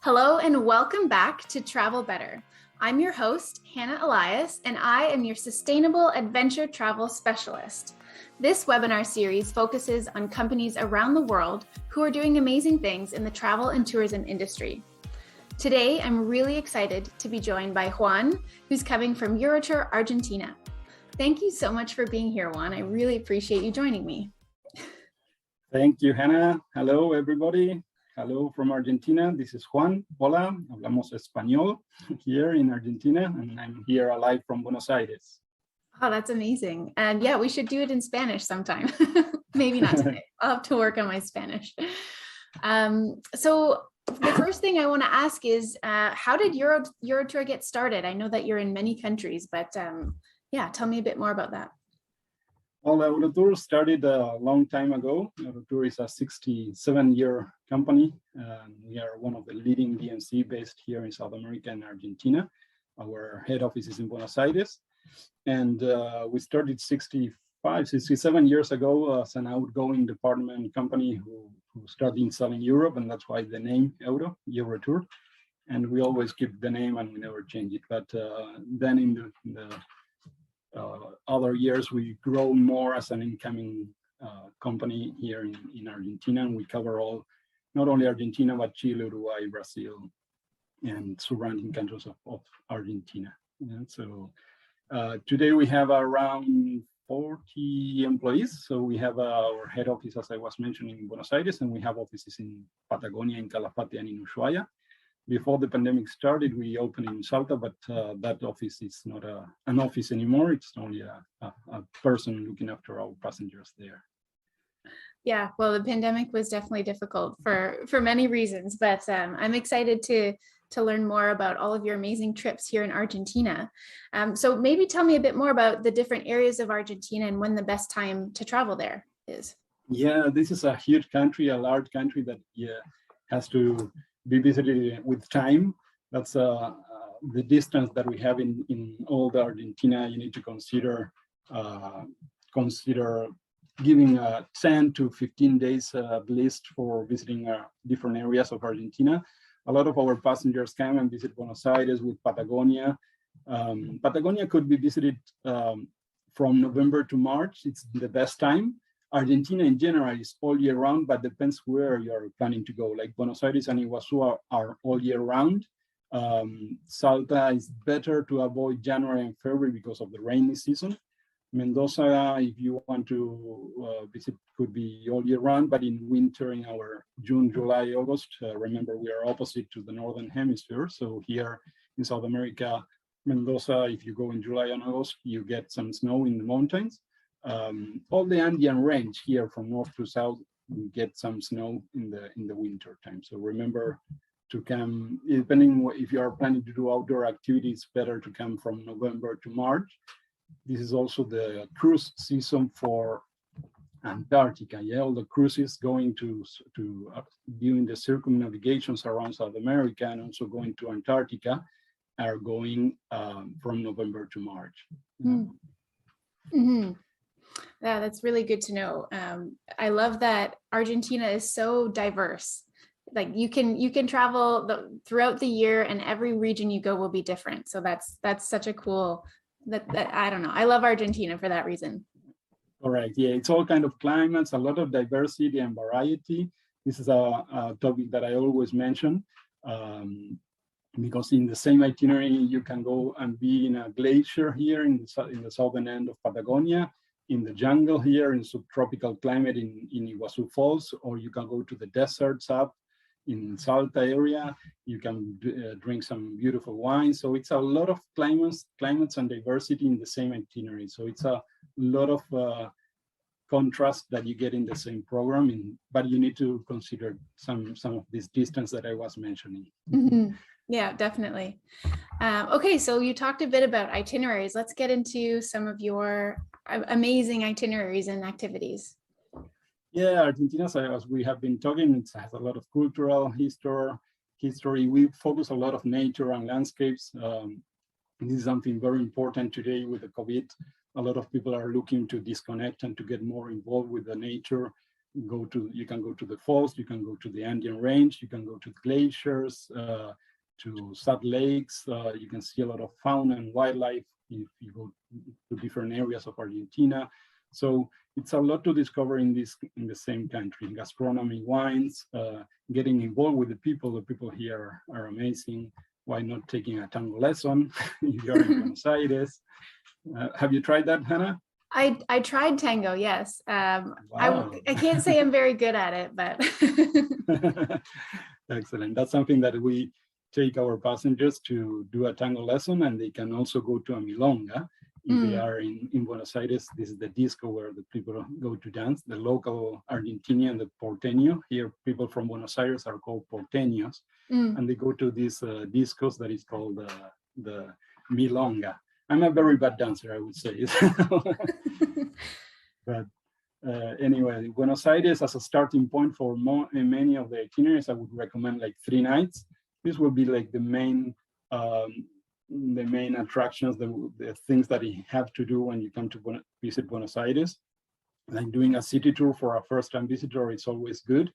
Hello and welcome back to Travel Better. I'm your host, Hannah Elias, and I am your Sustainable Adventure Travel Specialist. This webinar series focuses on companies around the world who are doing amazing things in the travel and tourism industry. Today, I'm really excited to be joined by Juan, who's coming from Eurotur, Argentina. Thank you so much for being here, Juan. I really appreciate you joining me. Thank you, Hannah. Hello, everybody. Hello from Argentina. This is Juan. Hola, hablamos español here in Argentina, and I'm here live from Buenos Aires. Oh, that's amazing. And yeah, we should do it in Spanish sometime. Maybe not today. I'll have to work on my Spanish. So the first thing I want to ask is, how did Eurotur get started? I know that you're in many countries, but yeah, tell me a bit more about that. Well, Eurotur started a long time ago. Eurotur is a 67-year company. We are one of the leading DMC based here in South America and Argentina. Our head office is in Buenos Aires. And we started 67 years ago as an outgoing department company who started selling Europe, and that's why the name Eurotur. And we always keep the name and we never change it. But then in the other years, we grow more as an incoming company here in Argentina, and we cover not only Argentina, but Chile, Uruguay, Brazil, and surrounding countries of Argentina. And so today we have around 40 employees. So we have our head office, as I was mentioning, in Buenos Aires, and we have offices in Patagonia, in Calafate and in Ushuaia. Before the pandemic started, we opened in Salta, but that office is not an office anymore. It's only a person looking after our passengers there. Yeah, well, the pandemic was definitely difficult for many reasons, but I'm excited to learn more about all of your amazing trips here in Argentina. So maybe tell me a bit more about the different areas of Argentina and when the best time to travel there is. Yeah, this is a huge country, a large country that has to be visited with time. That's the distance that we have in all the Argentina. You need to consider giving 10 to 15 days at least for visiting different areas of Argentina. A lot of our passengers come and visit Buenos Aires with Patagonia. Patagonia could be visited from November to March. It's the best time. Argentina in general is all year round, but depends where you're planning to go. Like Buenos Aires and Iguazu are all year round. Salta is better to avoid January and February because of the rainy season. Mendoza, if you want to visit, could be all year round, but in winter, in our June, July, August, remember we are opposite to the Northern Hemisphere. So here in South America, Mendoza, if you go in July and August, you get some snow in the mountains. All the Andean range here from north to south, we get some snow in the winter time. So remember to come, depending if you are planning to do outdoor activities, better to come from November to March. This is also the cruise season for Antarctica. Yeah, all the cruises going to doing the circumnavigations around South America and also going to Antarctica are going from November to March. Mm-hmm. Yeah, that's really good to know. I love that Argentina is so diverse. Like you can travel throughout the year, and every region you go will be different. So that's such a cool. That I don't know. I love Argentina for that reason. Correct. Yeah, it's all kind of climates, a lot of diversity and variety. This is a topic that I always mention. Because in the same itinerary, you can go and be in a glacier here in the southern end of Patagonia, in the jungle here in subtropical climate in Iguazu Falls, or you can go to the deserts up in Salta area. You can drink some beautiful wine. So it's a lot of climates and diversity in the same itinerary. So it's a lot of contrast that you get in the same program, but you need to consider some of this distance that I was mentioning. Mm-hmm. Yeah, definitely. Okay, so you talked a bit about itineraries. Let's get into some of your amazing itineraries and activities. Yeah, Argentina, as we have been talking, it has a lot of cultural history. We focus a lot of nature and landscapes. This is something very important today with the COVID. A lot of people are looking to disconnect and to get more involved with the nature. you can go to the falls, you can go to the Andean range, you can go to glaciers, to salt lakes. You can see a lot of fauna and wildlife if you go to different areas of Argentina. So it's a lot to discover in the same country. Gastronomy, wines, getting involved with the people. The people here are amazing. Why not taking a tango lesson if you're in Buenos Aires? Have you tried that, Hannah? I tried tango, yes. Wow. I can't say I'm very good at it, but excellent. That's something that we take our passengers to do a tango lesson, and they can also go to a milonga. If they are in Buenos Aires, this is the disco where the people go to dance. The local Argentinian, the porteño. Here, people from Buenos Aires are called porteños, and they go to these discos that is called the milonga. I'm a very bad dancer, I would say. But anyway, Buenos Aires as a starting point for many of the itineraries, I would recommend like 3 nights. This will be like the main attractions, the things that you have to do when you come to visit Buenos Aires. Like doing a city tour for a first-time visitor, it's always good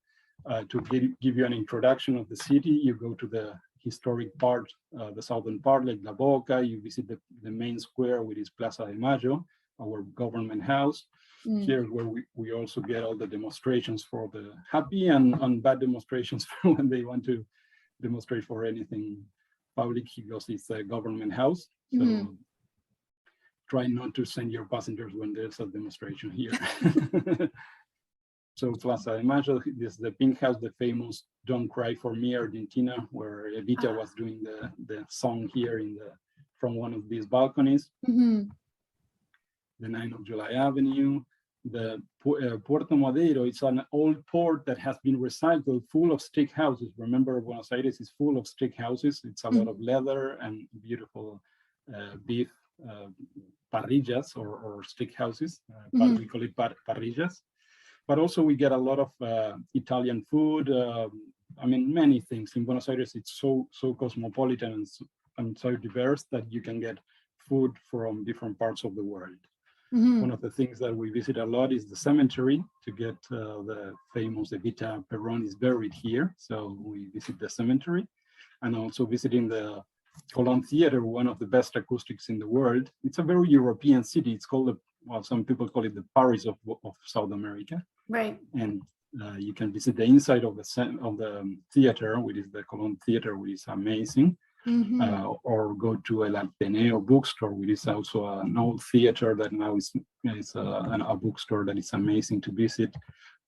to give you an introduction of the city. You go to the historic part, the southern part, like La Boca. You visit the main square, which is Plaza de Mayo, our government house. Here where we also get all the demonstrations for the happy and bad demonstrations for when they want to demonstrate for anything public, because it's a government house. So try not to send your passengers when there's a demonstration here. So Plaza de Mayo, this is the pink house, the famous Don't Cry For Me, Argentina, where Evita was doing the song here from one of these balconies. The 9th of July Avenue, the Puerto Madero. It's an old port that has been recycled, full of stick houses. Remember, Buenos Aires is full of stick houses. It's a lot of leather and beautiful beef parrillas or stick houses. We call it parrillas. But also we get a lot of Italian food. I mean, many things. In Buenos Aires, it's so cosmopolitan and so diverse that you can get food from different parts of the world. One of the things that we visit a lot is the cemetery to get the famous Evita Perón is buried here. So we visit the cemetery, and also visiting the Colón Theater, one of the best acoustics in the world. It's a very European city. It's called, well, some people call it the Paris of South America. Right. And you can visit the inside of the theater, which is the Colón Theater, which is amazing. Or go to El Ateneo bookstore, which is also an old theater that now is a bookstore that is amazing to visit.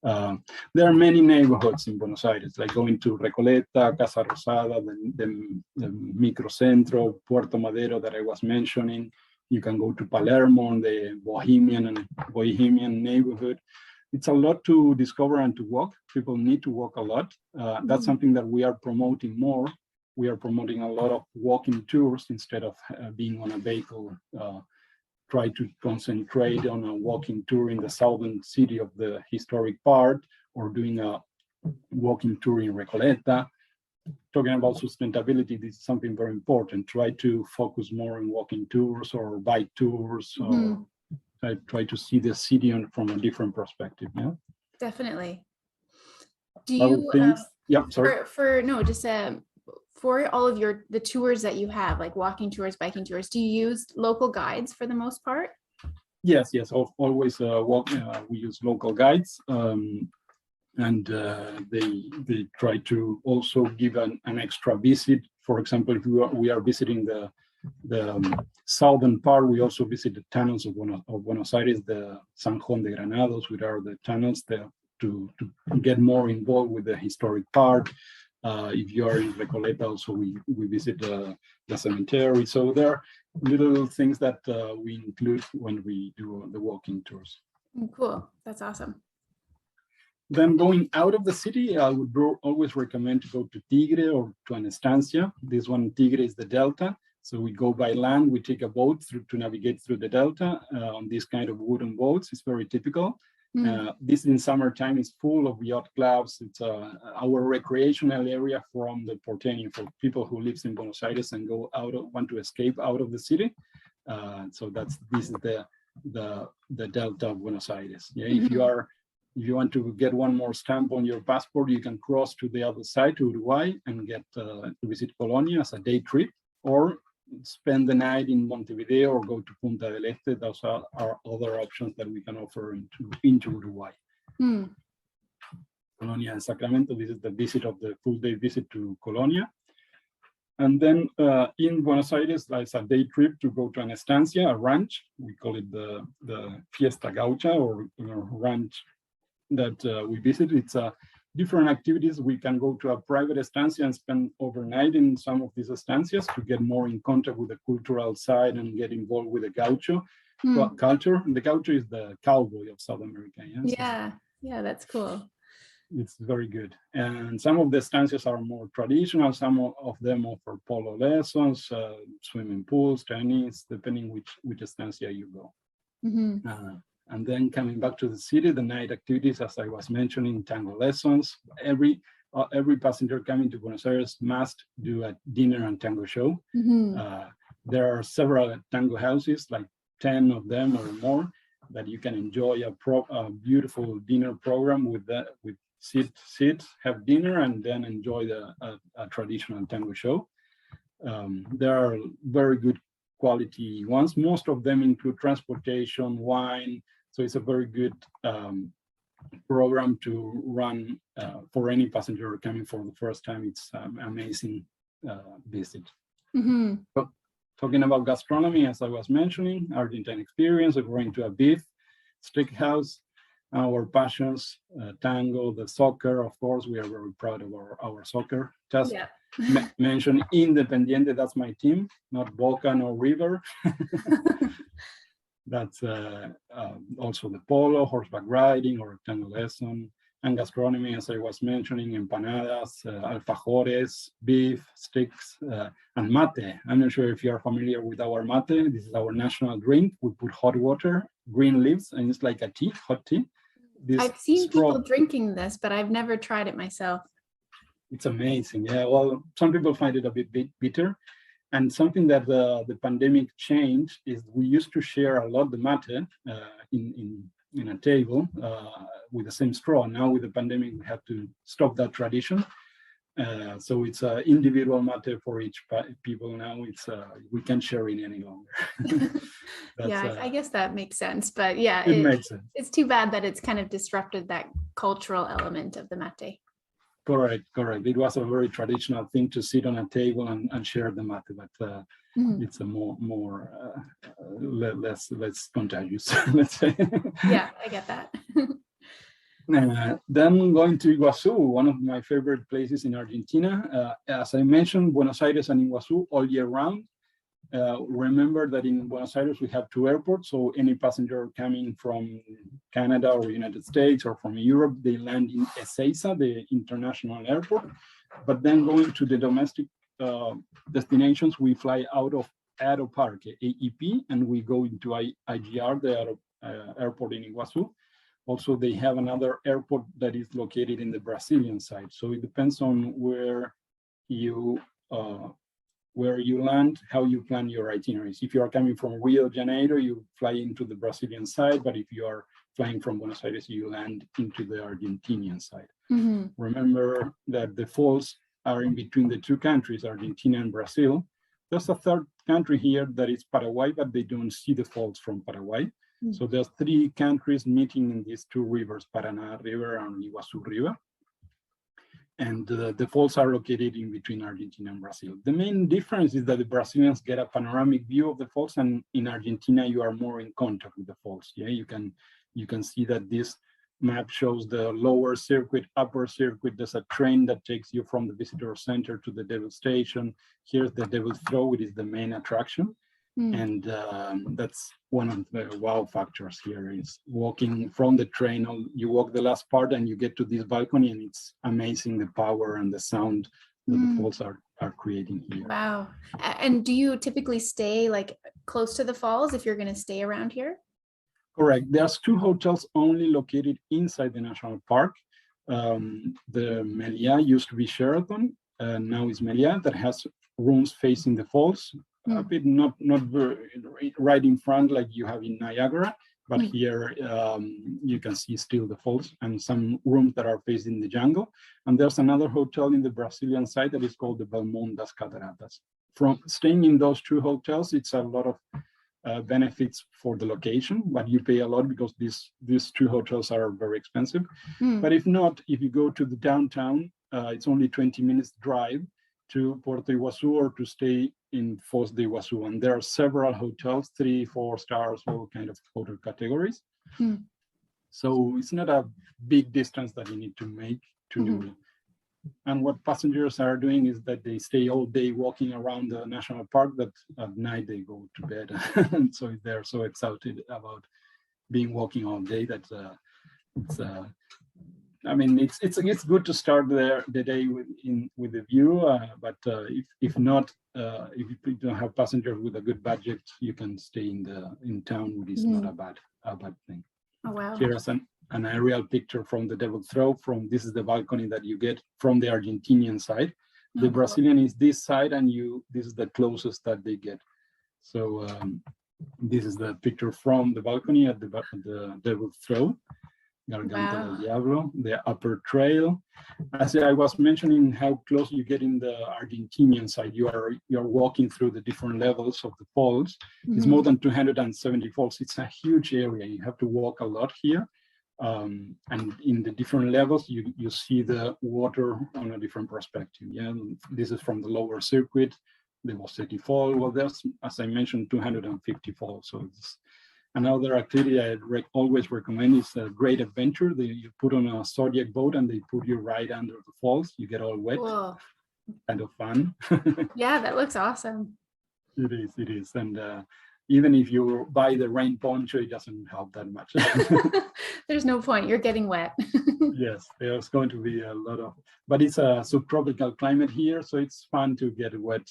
There are many neighborhoods in Buenos Aires, like going to Recoleta, Casa Rosada, the Microcentro, Puerto Madero that I was mentioning. You can go to Palermo, the Bohemian neighborhood. It's a lot to discover and to walk. People need to walk a lot. That's something that we are promoting more. We are promoting a lot of walking tours instead of being on a vehicle. Try to concentrate on a walking tour in the southern city of the historic part, or doing a walking tour in Recoleta. Talking about sustainability, this is something very important. Try to focus more on walking tours or bike tours, or try to see the city from a different perspective. Yeah, definitely. Do you for all of the tours that you have, like walking tours, biking tours, do you use local guides for the most part? Yes, always we use local guides, and they try to also give an extra visit. For example, if we are visiting the southern part, we also visit the tunnels of Buenos Aires, the San Juan de Granados, which are the tunnels there to get more involved with the historic part. If you are in Recoleta, also we visit the cemetery. So there are little things that we include when we do the walking tours. Cool, that's awesome. Then going out of the city, I would always recommend to go to Tigre or to an estancia. This one, Tigre, is the delta. So we go by land, we take a boat to navigate through the delta on these kind of wooden boats. It's very typical. This in summertime is full of yacht clubs. It's our recreational area from the Porteño, for people who lives in Buenos Aires and want to escape out of the city. So this is the delta of Buenos Aires. Yeah, if you are if you want to get one more stamp on your passport, you can cross to the other side, to Uruguay, and get to visit Colonia as a day trip, or spend the night in Montevideo or go to Punta del Este. Those are other options that we can offer into Uruguay. Colonia and Sacramento, this is the visit of the full day visit to Colonia. And then in Buenos Aires, it's a day trip to go to an estancia, a ranch. We call it the Fiesta Gaucha, or ranch that we visit. It's different activities. We can go to a private estancia and spend overnight in some of these estancias to get more in contact with the cultural side and get involved with the gaucho culture. The gaucho is the cowboy of South America. Yeah, that's cool. It's very good. And some of the estancias are more traditional. Some of them offer polo lessons, swimming pools, tennis, depending which estancia you go. And then coming back to the city, the night activities, as I was mentioning, tango lessons. Every passenger coming to Buenos Aires must do a dinner and tango show. There are several tango houses, like 10 of them or more, that you can enjoy a beautiful dinner program with sit, have dinner, and then enjoy a traditional tango show. There are very good quality ones. Most of them include transportation, wine. So it's a very good program to run for any passenger coming for the first time. It's an amazing visit. But talking about gastronomy, as I was mentioning, Argentine experience, going to a beef steakhouse, our passions, tango, the soccer, of course, we are very proud of our soccer. Just mention Independiente, that's my team, not Boca nor River. That's also the polo, horseback riding, or tango lesson, and gastronomy, as I was mentioning, empanadas, alfajores, beef, sticks, and mate. I'm not sure if you are familiar with our mate. This is our national drink. We put hot water, green leaves, and it's like a tea, hot tea. I've seen people drinking this, but I've never tried it myself. It's amazing. Yeah, well, some people find it a bit bitter. And something that the pandemic changed is we used to share a lot the mate in a table with the same straw. Now with the pandemic, we have to stop that tradition. So it's an individual mate for each people now. It's we can't share it any longer. I guess that makes sense. But yeah, it makes sense. It's too bad that it's kind of disrupted that cultural element of the mate. Correct. It was a very traditional thing to sit on a table and share the mate, but it's a more less contagious, let's say. Yeah, I get that. Then going to Iguazu, one of my favorite places in Argentina. As I mentioned, Buenos Aires and Iguazu all year round. Remember that in Buenos Aires we have two airports, so any passenger coming from Canada or United States or from Europe, they land in Ezeiza, the international airport. But then going to the domestic destinations, we fly out of Aeroparque, AEP, and we go into IGR, the airport in Iguazu. Also, they have another airport that is located in the Brazilian side. So it depends on where you land, how you plan your itineraries. If you are coming from Rio de Janeiro, you fly into the Brazilian side, but if you are flying from Buenos Aires, you land into the Argentinian side. Remember that the falls are in between the two countries, Argentina and Brazil. There's a third country here that is Paraguay, but they don't see the falls from Paraguay. So there's three countries meeting in these two rivers, Paraná River and Iguazu River. And the falls are located in between Argentina and Brazil. The main difference is that the Brazilians get a panoramic view of the falls, and in Argentina you are more in contact with the falls. Yeah, you can see that this map shows the lower circuit, upper circuit. There's a train that takes you from the visitor center to the Devil Station. Here's the Devil's Throw, it is the main attraction. And that's one of the wow factors here, is walking from the train. You walk the last part and you get to this balcony, and it's amazing the power and the sound that the falls are creating here. Wow. And do you typically stay like close to the falls if you're going to stay around here? Correct. There's two hotels only located inside the national park. The Meliá used to be Sheraton, now is Meliá, that has rooms facing the falls. A bit not very right in front like you have in Niagara, But here you can see still the falls and some rooms that are facing the jungle. And there's another hotel in the Brazilian side that is called the Belmont das Cataratas. From staying in those two hotels, it's a lot of benefits for the location, but you pay a lot because these two hotels are very expensive. But if not, if you go to the downtown, it's only 20 minutes drive to Puerto Iguaçu or to stay in Foz de Iguaçu. And there are several hotels, 3, 4 stars, all kind of hotel categories. So it's not a big distance that you need to make to. And what passengers are doing is that they stay all day walking around the national park, that at night they go to bed. And so they're so excited about being walking all day that I mean, it's good to start the day with the view, but if not, if you don't have passengers with a good budget, you can stay in town, which is not a bad thing. Oh wow! Here's an aerial picture from the Devil's Throat. This is the balcony that you get from the Argentinian side. The Brazilian is this side, and this is the closest that they get. So this is the picture from the balcony at the Devil's Throat. Garganta del Diablo, the upper trail. As I was mentioning, how close you get in the Argentinian side, you're walking through the different levels of the falls. It's more than 270 falls. It's a huge area. You have to walk a lot here. And in the different levels, you see the water on a different perspective. Yeah, this is from the lower circuit, the Bossetti Fall. Well, there's, as I mentioned, 250 falls. So it's another activity I always recommend is a great adventure. You put on a Zodiac boat and they put you right under the falls. You get all wet. Whoa. Kind of fun. Yeah, that looks awesome. It is. And even if you buy the rain poncho, it doesn't help that much. There's no point. You're getting wet. Yes, there's going to be a lot of, but it's a subtropical climate here, so it's fun to get wet.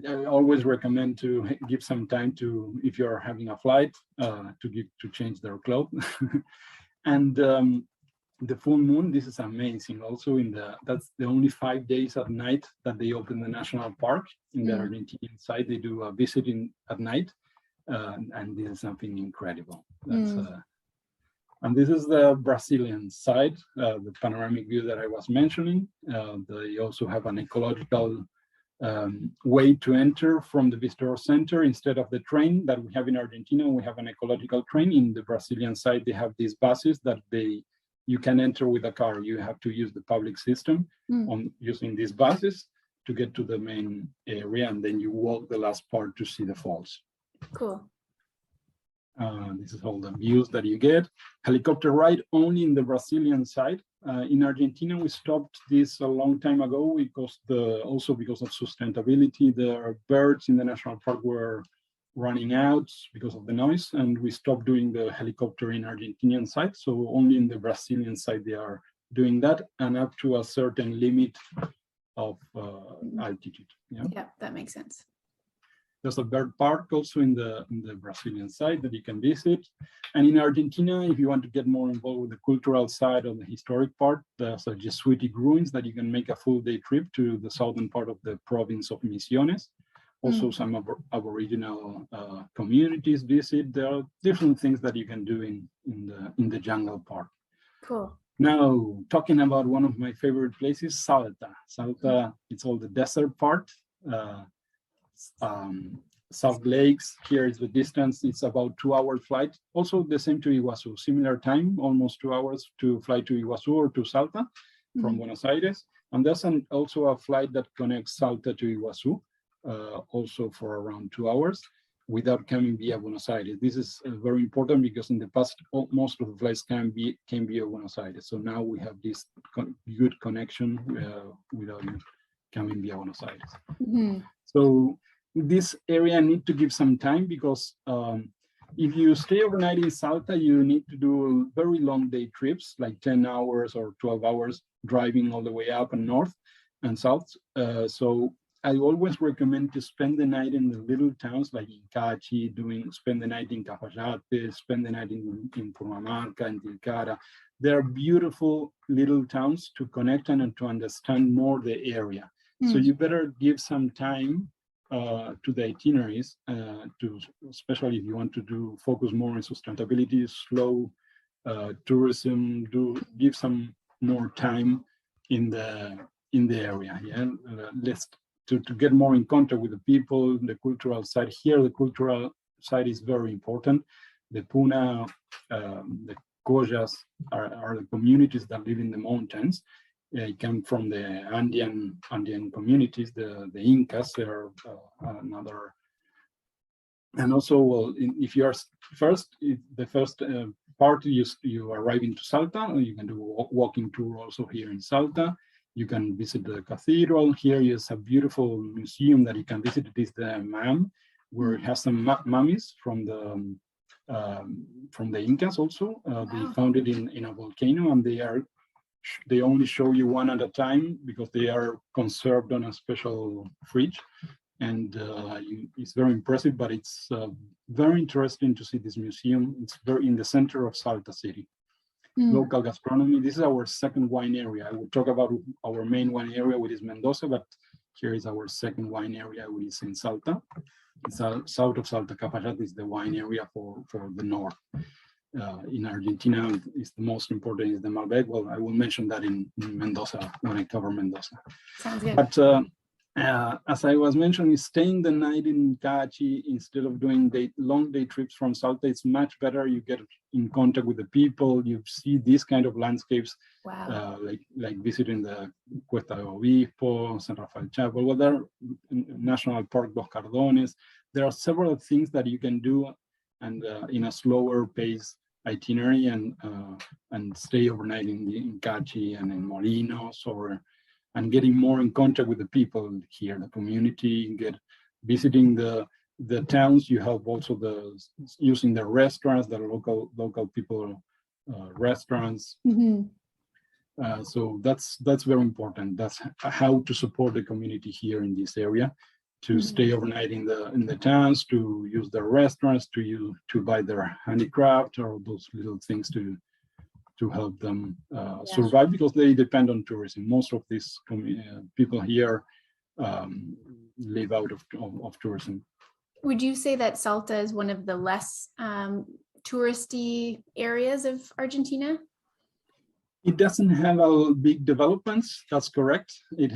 I always recommend to give some time to, if you're having a flight, to change their clothes. And the full moon, this is amazing. Also that's the only 5 days at night that they open the national park. In the Argentinian side, they do a visit at night, and this is something incredible. And this is the Brazilian side, the panoramic view that I was mentioning. They also have an ecological way to enter from the visitor center. Instead of the train that we have in Argentina, we have an ecological train. In the Brazilian side, they have these buses that you can enter with a car. You have to use the public system on using these buses to get to the main area, and then you walk the last part to see the falls. Cool. This is all the views that you get. Helicopter ride only in the Brazilian side. In Argentina, we stopped this a long time ago because because of sustainability. The birds in the national park were running out because of the noise, and we stopped doing the helicopter in Argentinian side. So only in the Brazilian side they are doing that, and up to a certain limit of altitude. Yeah, that makes sense. There's a bird park also in the Brazilian side that you can visit. And in Argentina, if you want to get more involved with the cultural side or the historic part, there's a Jesuitic ruins that you can make a full day trip to the southern part of the province of Misiones. Also some Aboriginal communities visit. There are different things that you can do in the jungle park. Cool. Now, talking about one of my favorite places, Salta. Salta, it's all the desert part. South Lakes, here is the distance. It's about 2-hour flight. Also the same to Iguazu, similar time, almost 2 hours to fly to Iguazu or to Salta from Buenos Aires. And there's also a flight that connects Salta to Iguazu, also for around 2 hours without coming via Buenos Aires. This is very important because in the past, most of the flights came via Buenos Aires. So now we have this good connection without coming via Buenos Aires. So this area need to give some time because if you stay overnight in Salta, you need to do very long day trips, like 10 hours or 12 hours driving all the way up and north and south. So I always recommend to spend the night in the little towns like in Cachi, spend the night in Cafayate, spend the night in Purmamarca, in Tilcara. They are beautiful little towns to connect and to understand more the area. So you better give some time to the itineraries, especially if you want to focus more on sustainability, slow tourism, give some more time in the area. Yeah, let's to get more in contact with the people, the cultural side. Here, the cultural side is very important. The Puna, the Cojas are the communities that live in the mountains. They come from the Andean communities. The Incas, they are another. And also, well, if you are the first part, you arrive into Salta. You can do a walking tour also here in Salta. You can visit the cathedral. Here is a beautiful museum that you can visit. It is the MAM, where it has some mummies from the Incas also. Wow. They found it in a volcano, and they only show you one at a time because they are conserved on a special fridge. And it's very impressive, but it's very interesting to see this museum. It's very in the center of Salta city. Local gastronomy. This is our second wine area. I will talk about our main wine area, which is Mendoza, but here is our second wine area, which is in Salta. It's south of Salta. Cafayate is the wine area for the north. In Argentina, it's the most important is the Malbec. Well, I will mention that in Mendoza when I cover Mendoza. Sounds good. But as I was mentioning, staying the night in Cachi instead of doing long day trips from Salta, it's much better. You get in contact with the people. You see these kind of landscapes. Wow. Like visiting the Cuesta de Obispo, San Rafael Chapel. Well, there are National Park Dos Cardones. There are several things that you can do, and in a slower pace itinerary, and stay overnight in Cachi and in Molinos, and getting more in contact with the people here, the community, visiting the towns. You have also using the restaurants, the local people restaurants. So that's very important. That's how to support the community here in this area, to stay overnight in the towns, to use their restaurants, to buy their handicraft or those little things to help them survive, because they depend on tourism. Most of these people here live out of tourism. Would you say that Salta is one of the less touristy areas of Argentina? It doesn't have big developments. That's correct. It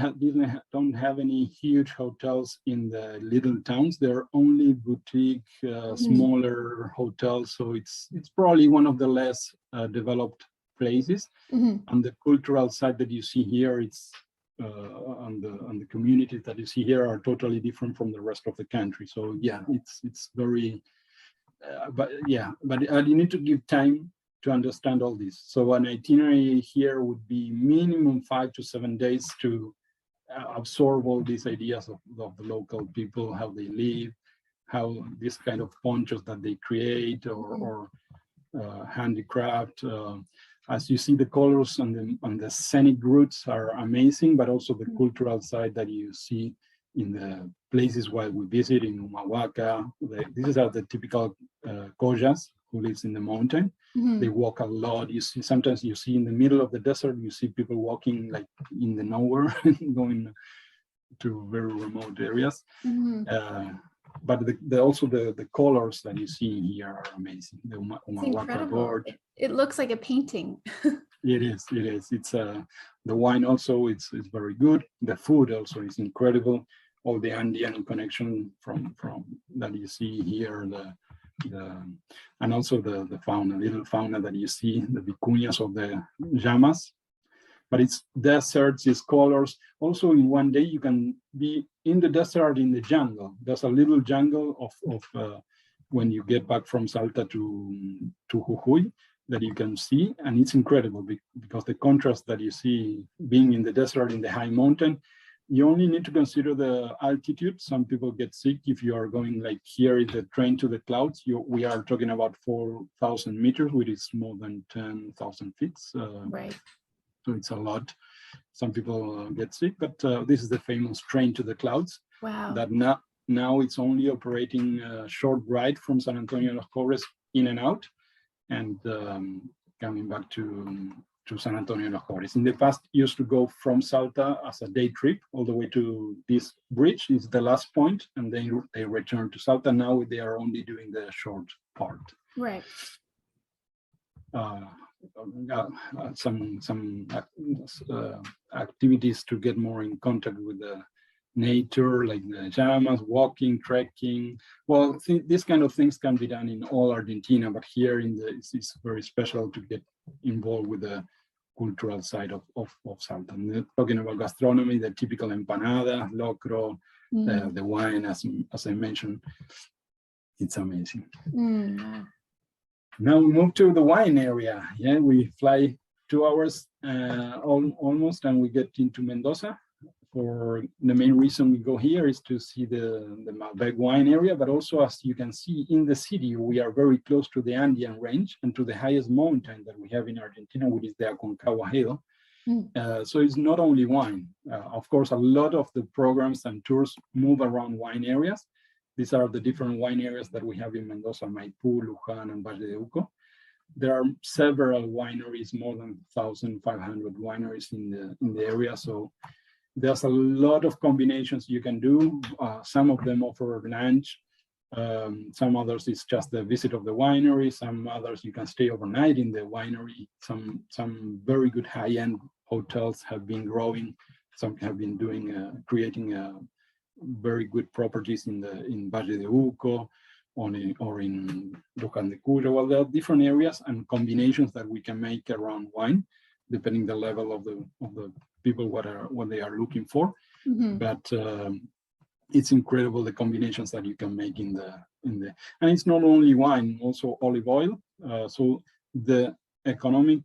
don't have any huge hotels in the little towns. There are only boutique, smaller hotels. So it's probably one of the less developed places. And the cultural side that you see here, it's on the communities that you see here are totally different from the rest of the country. So yeah, it's very, but you need to give time to understand all this. So an itinerary here would be minimum 5 to 7 days to absorb all these ideas of the local people, how they live, how this kind of ponchos that they create, or handicraft. As you see, the colors on the scenic routes are amazing, but also the cultural side that you see in the places while we visit in Humahuaca. These are the typical Cojas who lives in the mountain. They walk a lot. Sometimes you see in the middle of the desert, you see people walking like in the nowhere, going to very remote areas. But also the colors that you see here are amazing. The Humahuaca board. It looks like a painting. It is. It's the wine also. It's very good. The food also is incredible. All the Andean connection from that you see here. And also the fauna, little fauna that you see, the vicuñas of the llamas. But it's deserts, it's colors. Also, in one day you can be in the desert, in the jungle. There's a little jungle of when you get back from Salta to Jujuy that you can see, and it's incredible because the contrast that you see being in the desert, in the high mountain. You only need to consider the altitude. Some people get sick if you are going like here in the train to the clouds. We are talking about 4,000 meters, which is more than 10,000 feet. Right. So it's a lot. Some people get sick, but this is the famous train to the clouds. Wow. That now it's only operating a short ride from San Antonio de los Pobres in and out, and coming back to San Antonio Los Cobres. In the past, used to go from Salta as a day trip all the way to this bridge. Is the last point, and then they return to Salta. Now they are only doing the short part. Right. Some activities to get more in contact with the nature, like the llamas, walking, trekking. Well, these kind of things can be done in all Argentina, but here it's very special to get involved with the cultural side of Salta. And talking about gastronomy, the typical empanada, locro, the wine, as I mentioned, it's amazing. Now we move to the wine area. Yeah, we fly 2 hours almost, and we get into Mendoza. For the main reason we go here is to see the Malbec wine area, but also, as you can see in the city, we are very close to the Andean range and to the highest mountain that we have in Argentina, which is the Aconcagua Hill. So it's not only wine. Of course, a lot of the programs and tours move around wine areas. These are the different wine areas that we have in Mendoza, Maipú, Luján, and Valle de Uco. There are several wineries, more than 1,500 wineries in the area. So there's a lot of combinations you can do. Some of them offer lunch. Some others is just the visit of the winery. Some others you can stay overnight in the winery. Some very good high-end hotels have been growing. Some have been doing creating very good properties in Valle de Uco or in Luján de Cuyo. Well, there are different areas and combinations that we can make around wine, depending the level of the people what they are looking for. But it's incredible the combinations that you can make in the and it's not only wine, also olive oil. So the economic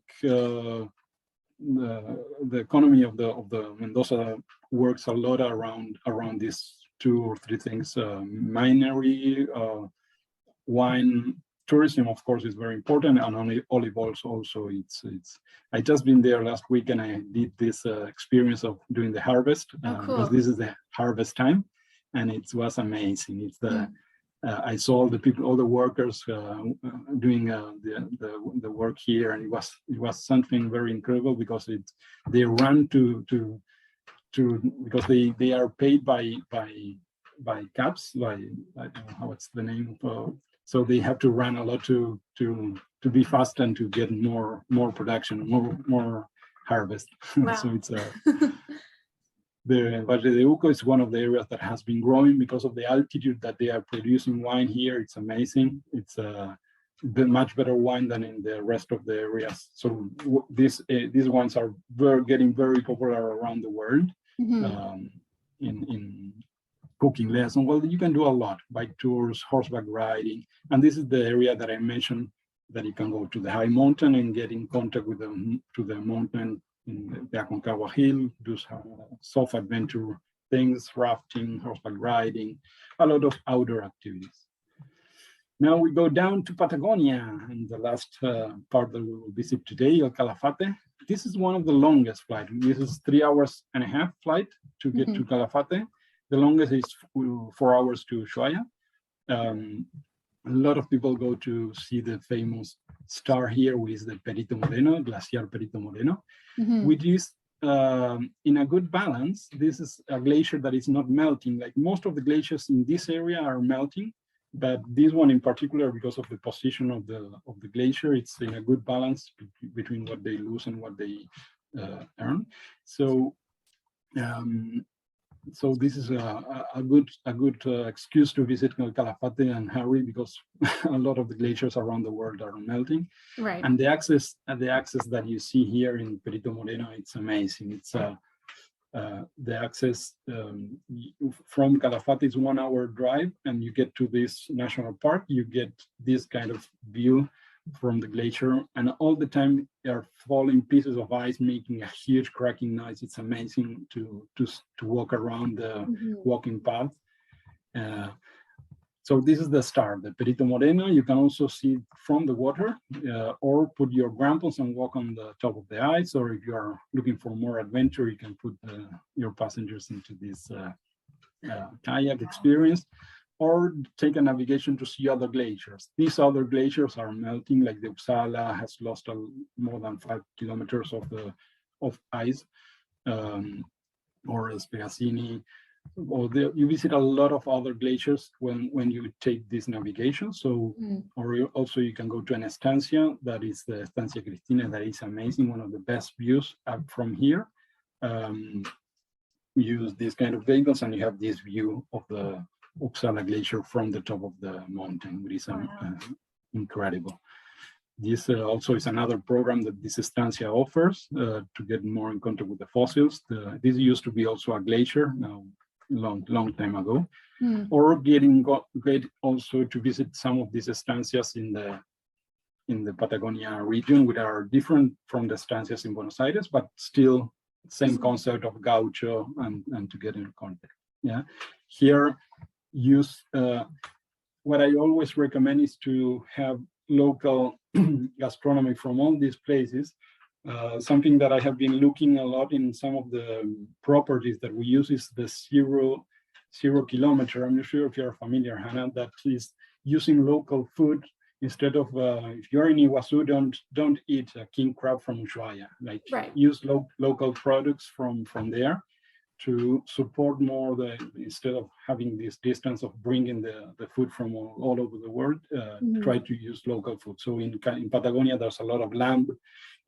the economy of the Mendoza works a lot around these 2 or 3 things: minery, wine. Tourism, of course, is very important, and olive oils also. It's. I just been there last week, and I did this experience of doing the harvest because this is the harvest time, and it was amazing. It's I saw all the people, all the workers doing the work here, and it was something very incredible because they run to because they are paid by caps, I don't know what's the name of. So they have to run a lot to be fast and to get more production, more harvest. Wow. So it's the Valle de Uco is one of the areas that has been growing because of the altitude that they are producing wine here. It's amazing. It's much better wine than in the rest of the areas. So these wines are getting very popular around the world. In cooking lesson. Well, you can do a lot: bike tours, horseback riding, and this is the area that I mentioned that you can go to the high mountain and get in contact with the mountain in the Aconcagua Hill, do some soft adventure things, rafting, horseback riding, a lot of outdoor activities. Now we go down to Patagonia, and the last part that we will visit today, El Calafate. This is one of the longest flights. This is 3 hours and a half flight to get to Calafate. The longest is 4 hours to Ushuaia. A lot of people go to see the famous star here, which is the Perito Moreno, Glaciar Perito Moreno, which is in a good balance. This is a glacier that is not melting. Like most of the glaciers in this area are melting, but this one in particular, because of the position of the glacier, it's in a good balance between what they lose and what they earn. So this is a good excuse to visit El Calafate and hurry, because a lot of the glaciers around the world are melting. Right. And the access that you see here in Perito Moreno, it's amazing. It's the access from Calafate is 1 hour drive, and you get to this national park. You get this kind of view from the glacier, and all the time there are falling pieces of ice making a huge cracking noise. It's amazing to walk around the walking path. So this is the star, the Perito Moreno. You can also see it from the water, or put your grampons and walk on the top of the ice, or if you are looking for more adventure, you can put your passengers into this kayak experience. or take a navigation to see other glaciers. These other glaciers are melting, like the Uppsala has lost more than 5 kilometers of ice, or Spegacini. Or you visit a lot of other glaciers when you take this navigation. So, or also you can go to an estancia, that is the Estancia Cristina, that is amazing, one of the best views up from here. We use these kind of vehicles, and you have this view of the Uppsala Glacier from the top of the mountain, which is incredible. This also is another program that this estancia offers to get more in contact with the fossils. This used to be also a glacier, now long time ago, or get also to visit some of these estancias in the Patagonia region, which are different from the estancias in Buenos Aires, but still same concept of gaucho and to get in contact. Yeah, here use what I always recommend is to have local gastronomy from all these places. Something that I have been looking a lot in some of the properties that we use is the zero kilometer. I'm not sure if you're familiar, Hannah, that is using local food instead of if you're in Iguazu, don't eat a king crab from Ushuaia. Like use local products from there to support more instead of having this distance of bringing the food from all over the world. Try to use local food. So in Patagonia, there's a lot of lamb.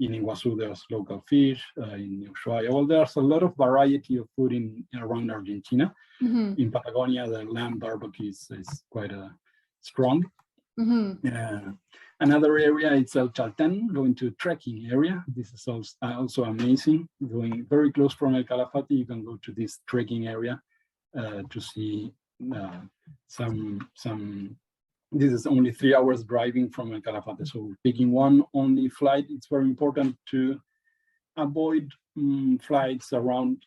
In Iguazu, there's local fish. In Ushuaia, well, there's a lot of variety of food around Argentina. In Patagonia, the lamb barbecue is quite strong. Another area is El Chaltén, going to trekking area. This is also amazing. Going very close from El Calafate, you can go to this trekking area to see some. This is only 3 hours driving from El Calafate. So picking one only flight, it's very important to avoid flights around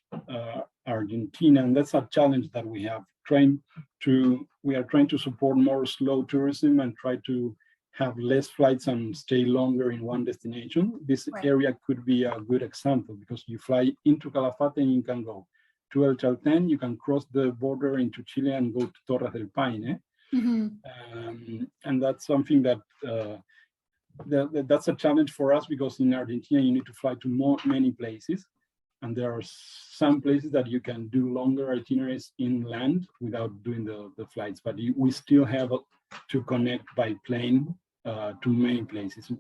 Argentina, and that's a challenge that we have. We are trying to support more slow tourism and try to have less flights and stay longer in one destination. This area could be a good example because you fly into Calafate and you can go to El Chaltén, you can cross the border into Chile and go to Torres del Paine. And that's something that that's a challenge for us because in Argentina you need to fly to many places, and there are some places that you can do longer itineraries inland without doing the flights, but we still have to connect by plane to many places.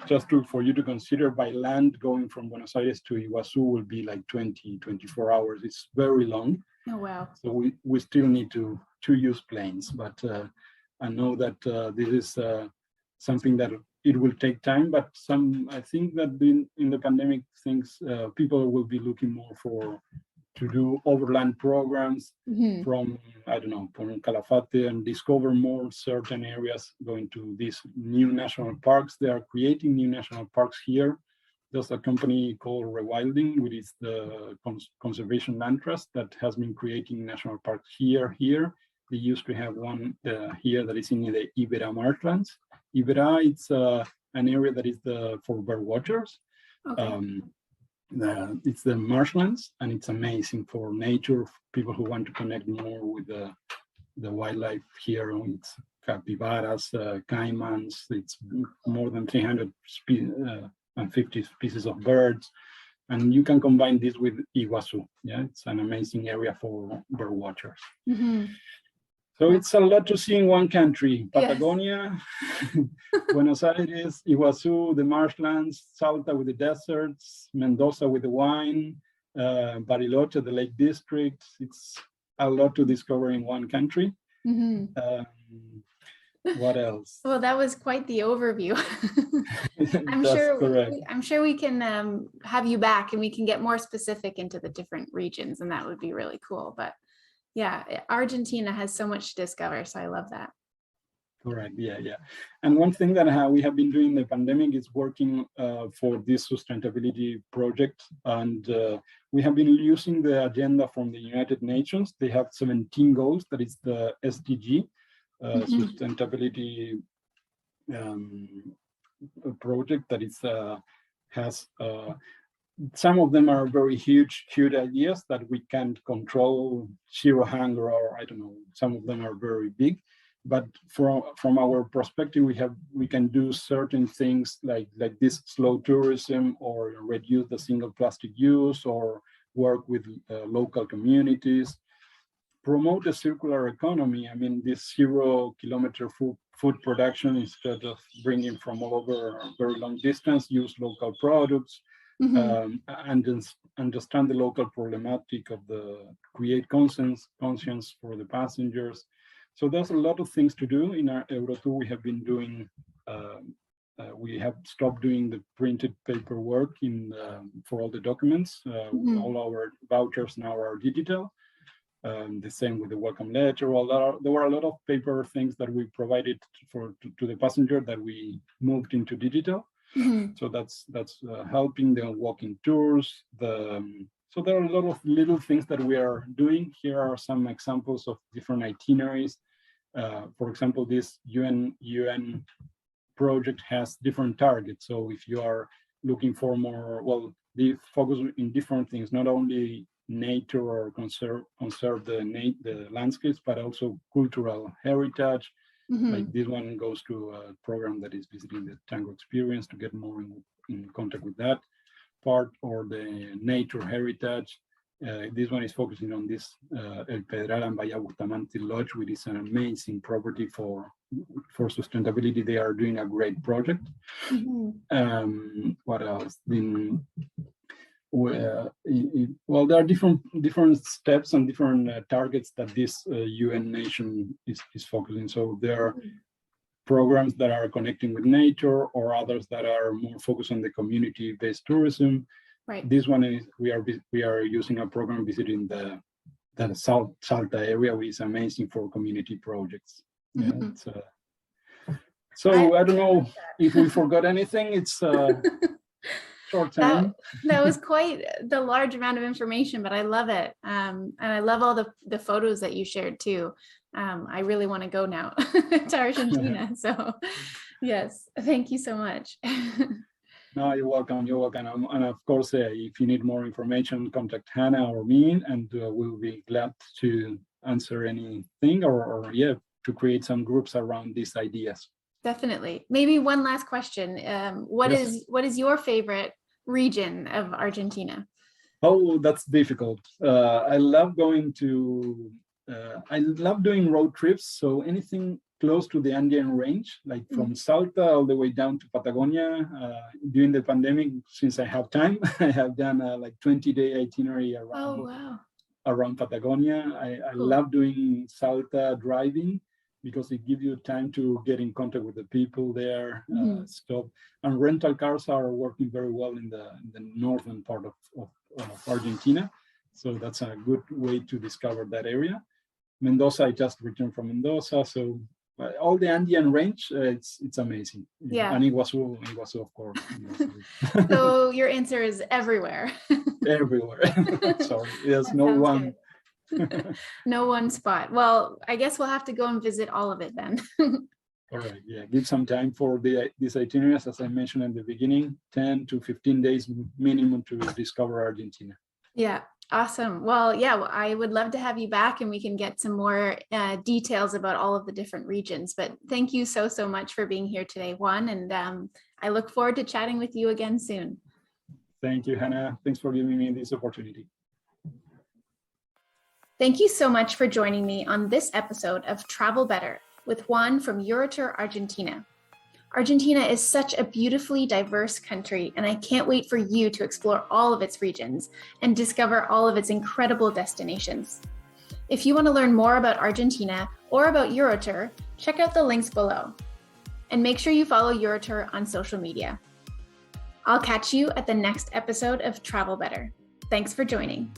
Just for you to consider, by land going from Buenos Aires to Iguazu will be like 24 hours. It's very long. Oh, wow. So we still need to use planes, but I know that this is something that it will take time, but I think that in the pandemic things, people will be looking more to do overland programs from, I don't know, from Calafate and discover more certain areas, going to these new national parks. They are creating new national parks here. There's a company called Rewilding, which is the Conservation Land Trust that has been creating national parks here. They used to have one here that is in the Ibera marshlands. Ibera, it's an area that is for bird watchers. Okay. It's the marshlands, and it's amazing for nature, people who want to connect more with the wildlife here. It's capybaras, caimans, it's more than 350 species of birds. And you can combine this with Iguazu. Yeah, it's an amazing area for bird watchers. So it's a lot to see in one country. Patagonia, yes. Buenos Aires, Iguazu, the marshlands, Salta with the deserts, Mendoza with the wine, Bariloche, the Lake District. It's a lot to discover in one country. What else? Well, that was quite the overview. I'm sure we can have you back and we can get more specific into the different regions, and that would be really cool. But yeah, Argentina has so much to discover, so I love that. Correct. Yeah. And one thing that we have been doing in the pandemic is working for this sustainability project, and we have been using the agenda from the United Nations. They have 17 goals. That is the SDG, sustainability project that is has some of them are very huge ideas that we can't control, zero hunger, or I don't know, some of them are very big. But from our perspective, we can do certain things like this slow tourism, or reduce the single plastic use, or work with local communities, promote a circular economy. I mean, this 0 kilometer food production, instead of bringing from all over a very long distance, use local products, and understand the local problematic of create conscience for the passengers. So there's a lot of things to do in our Eurotur. We have been doing, we have stopped doing the printed paperwork for all the documents. All our vouchers now are digital. The same with the welcome letter. There were a lot of paper things that we provided to the passenger that we moved into digital. So that's helping the walking tours. So there are a lot of little things that we are doing. Here are some examples of different itineraries. For example, this UN project has different targets. So if you are looking for more, well, they focus in different things, not only nature or conserve the landscapes, but also cultural heritage. Like this one goes to a program that is visiting the tango experience to get more in contact with that part, or the nature heritage. This one is focusing on this El Pedral and Bahía Bustamante Lodge, which is an amazing property for sustainability. They are doing a great project. What else? Well, there are different steps and different targets that this UN nation is focusing. So there are programs that are connecting with nature, or others that are more focused on the community-based tourism. Right. This one is we are using a program visiting the Salta area, which is amazing for community projects. So I don't know if we forgot anything. It's short time. That was quite the large amount of information, but I love it. And I love all the photos that you shared too. I really want to go now to Argentina. So yes, thank you so much. No, you're welcome. You're welcome. And of course, if you need more information, contact Hannah or me, and we'll be glad to answer anything or to create some groups around these ideas. Definitely. Maybe one last question. What is your favorite region of Argentina? Oh, that's difficult. I love doing road trips. So anything close to the Andean range, like from Salta all the way down to Patagonia. During the pandemic, since I have time, I have done a 20-day itinerary around Patagonia. I love doing Salta driving, because it gives you time to get in contact with the people there, stop. And rental cars are working very well in the northern part of Argentina. So that's a good way to discover that area. Mendoza, I just returned from Mendoza. So all the Andean range, it's amazing. Yeah. And Iguazu, of course. So your answer is everywhere. Everywhere. Sorry, there's no one. No one spot. Well, I guess we'll have to go and visit all of it then. All right, yeah, give some time for these itineraries, as I mentioned in the beginning, 10 to 15 days minimum to discover Argentina. Yeah, awesome. Well, I would love to have you back, and we can get some more details about all of the different regions. But thank you so much for being here today, Juan, and I look forward to chatting with you again soon. Thank you, Hannah. Thanks for giving me this opportunity. Thank you so much for joining me on this episode of Travel Better with Juan from Eurotur, Argentina. Argentina is such a beautifully diverse country, and I can't wait for you to explore all of its regions and discover all of its incredible destinations. If you want to learn more about Argentina or about Eurotur, check out the links below. And make sure you follow Eurotur on social media. I'll catch you at the next episode of Travel Better. Thanks for joining.